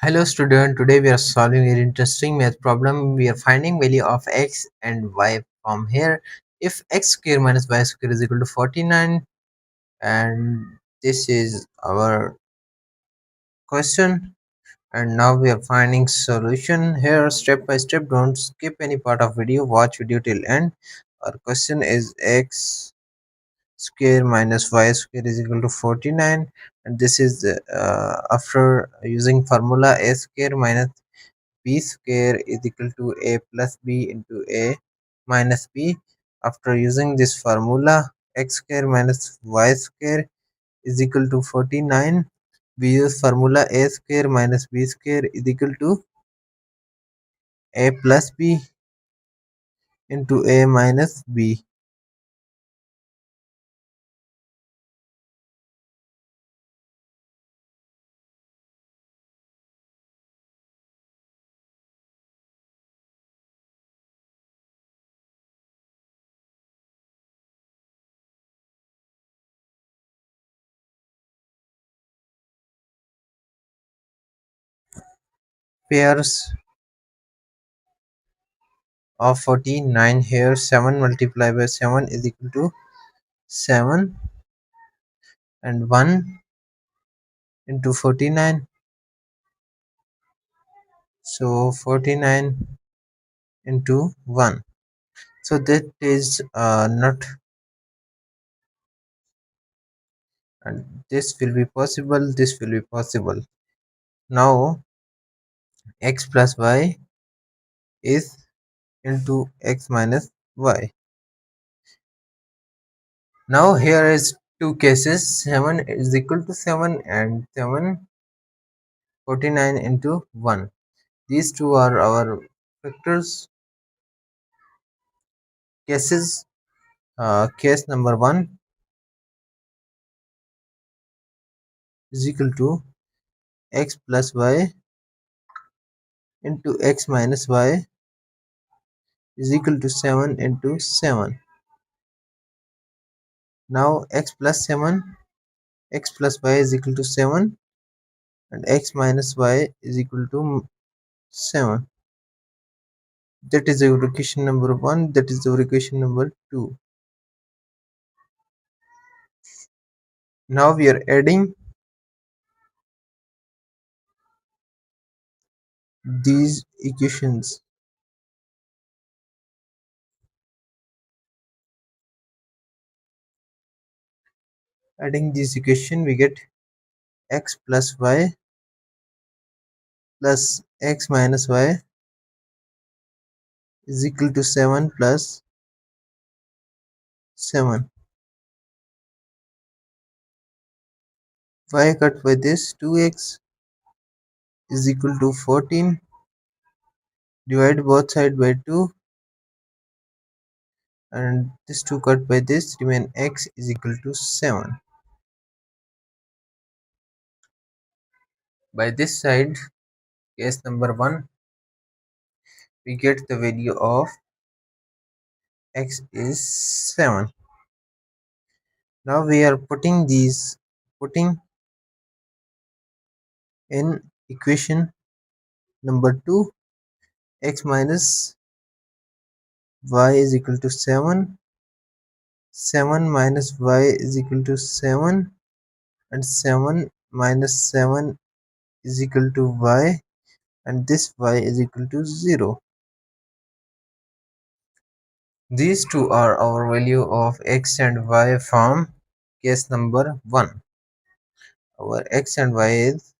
Hello student, today we are solving an interesting math problem. We are finding value of x and y from here. If x square minus y square is equal to 49, and this is our question, and now we are finding solution here step by step. Don't skip any part of video, watch video till end. Our question is x square minus y square is equal to 49, and this is after using formula a square minus b square is equal to a plus b into a minus b. After using this formula, x square minus y square is equal to 49. We use formula a square minus b square is equal to a plus b into a minus b. Pairs of 49 here. 7 multiplied by 7 is equal to 7, and 1 into 49, so 49 into 1. So that is not, and this will be possible, this will be possible. Now x plus y is into x minus y. Now here is two cases, 7 is equal to 7 and 7, 49 into 1. These two are our factors cases. Case number 1 is equal to x plus y into x minus y is equal to 7 into 7. Now x plus 7, x plus y is equal to 7, and x minus y is equal to 7. That is our equation number 1. That is our equation number 2. Now we are adding these equations. Adding this equation, we get x plus y plus x minus y is equal to 7 plus 7. Y cut by this, 2x is equal to 14. Divide both sides by 2, and this 2 cut by this, remain x is equal to 7. By this side, case number 1, we get the value of x is 7. Now we are putting in equation number 2, x minus y is equal to 7, 7 minus y is equal to 7, and 7 minus 7 is equal to y, and this y is equal to 0. These two are our value of x and y from case number 1. Our x and y is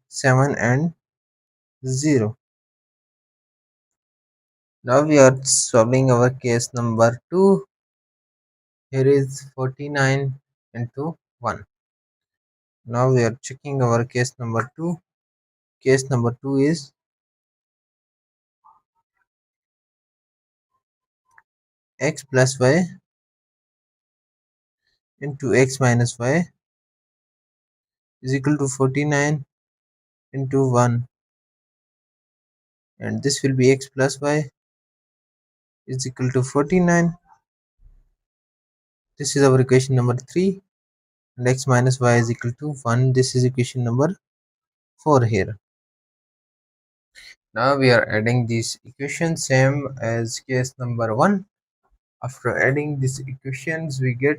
7 and 0. Now we are solving our case number 2. Here is 49 into 1. Now we are checking our case number 2. Case number 2 is x plus y into x minus y is equal to 49 into 1, and this will be x plus y is equal to 49. This is our equation number 3. and x minus y is equal to 1. This is equation number 4 here. Now we are adding these equations same as case number 1. After adding these equations, we get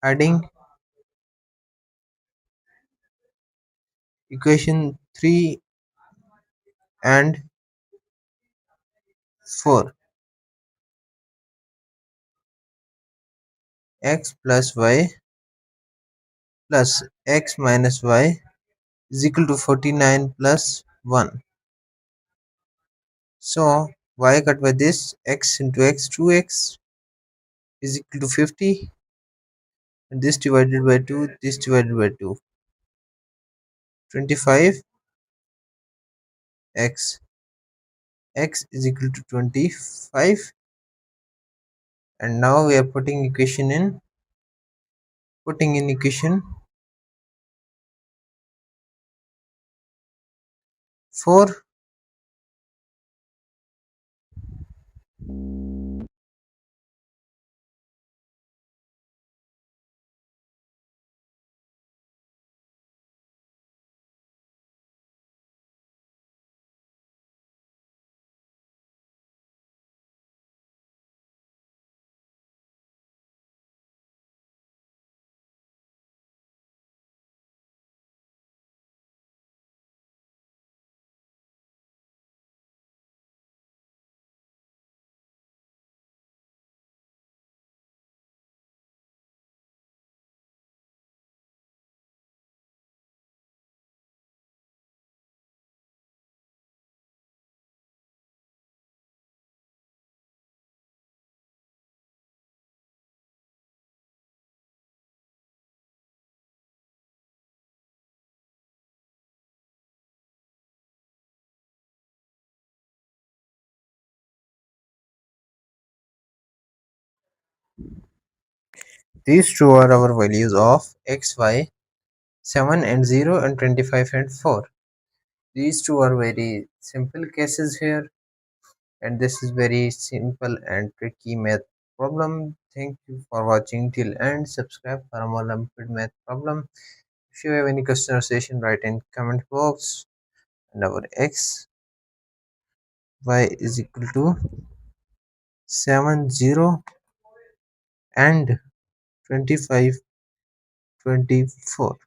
adding equation 3 and 4. X plus y plus x minus y is equal to 49 plus 1. So y cut by this x into x, 2x is equal to 50, and this divided by 2, this divided by 2, 25. X is equal to 25, and now we are putting in equation 4. These two are our values of x, y, 7 and 0, and 25 and 4. These two are very simple cases here, and this is very simple and tricky math problem. Thank you for watching till end. Subscribe for more Olympiad math problem. If you have any question or suggestion, write in comment box. And our x, y is equal to 7, 0 and 25, 24.